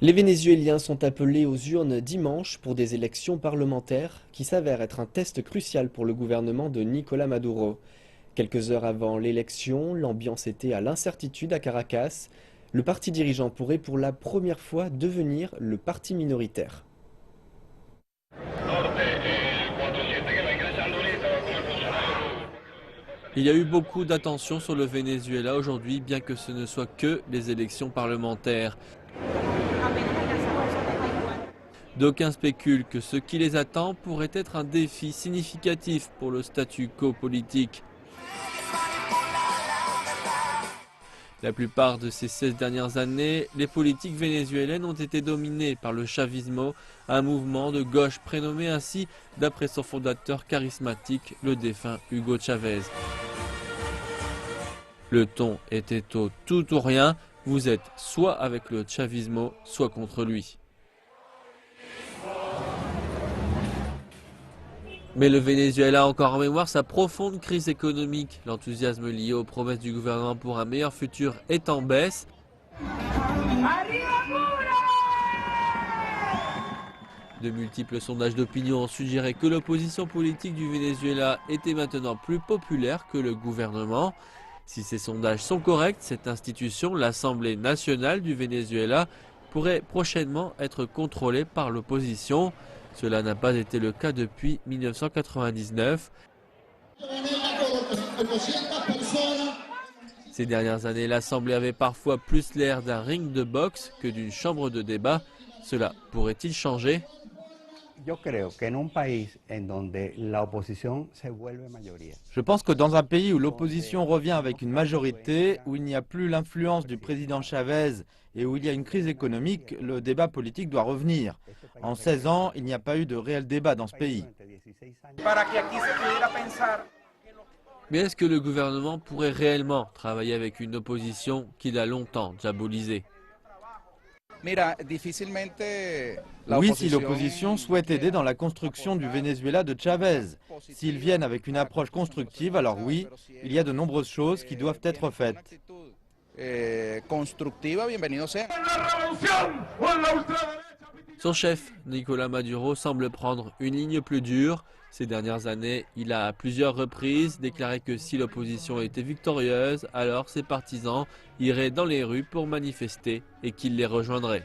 Les Vénézuéliens sont appelés aux urnes dimanche pour des élections parlementaires qui s'avèrent être un test crucial pour le gouvernement de Nicolás Maduro. Quelques heures avant l'élection, l'ambiance était à l'incertitude à Caracas. Le parti dirigeant pourrait pour la première fois devenir le parti minoritaire. Il y a eu beaucoup d'attention sur le Venezuela aujourd'hui, bien que ce ne soit que les élections parlementaires. D'aucuns spéculent que ce qui les attend pourrait être un défi significatif pour le statu quo politique. La plupart de ces 16 dernières années, les politiques vénézuéliennes ont été dominées par le chavismo, un mouvement de gauche prénommé ainsi d'après son fondateur charismatique, le défunt Hugo Chavez. Le ton était au tout ou rien, vous êtes soit avec le chavismo, soit contre lui. Mais le Venezuela a encore en mémoire sa profonde crise économique. L'enthousiasme lié aux promesses du gouvernement pour un meilleur futur est en baisse. De multiples sondages d'opinion ont suggéré que l'opposition politique du Venezuela était maintenant plus populaire que le gouvernement. Si ces sondages sont corrects, cette institution, l'Assemblée nationale du Venezuela, pourrait prochainement être contrôlée par l'opposition. Cela n'a pas été le cas depuis 1999. Ces dernières années, l'Assemblée avait parfois plus l'air d'un ring de boxe que d'une chambre de débat. Cela pourrait-il changer ? Je pense que dans un pays où l'opposition revient avec une majorité, où il n'y a plus l'influence du président Chavez et où il y a une crise économique, le débat politique doit revenir. En 16 ans, il n'y a pas eu de réel débat dans ce pays. Mais est-ce que le gouvernement pourrait réellement travailler avec une opposition qu'il a longtemps diabolisée ? Oui, si l'opposition souhaite aider dans la construction du Venezuela de Chavez. S'ils viennent avec une approche constructive, alors oui, il y a de nombreuses choses qui doivent être faites. Son chef, Nicolás Maduro, semble prendre une ligne plus dure. Ces dernières années, il a à plusieurs reprises déclaré que si l'opposition était victorieuse, alors ses partisans iraient dans les rues pour manifester et qu'il les rejoindrait.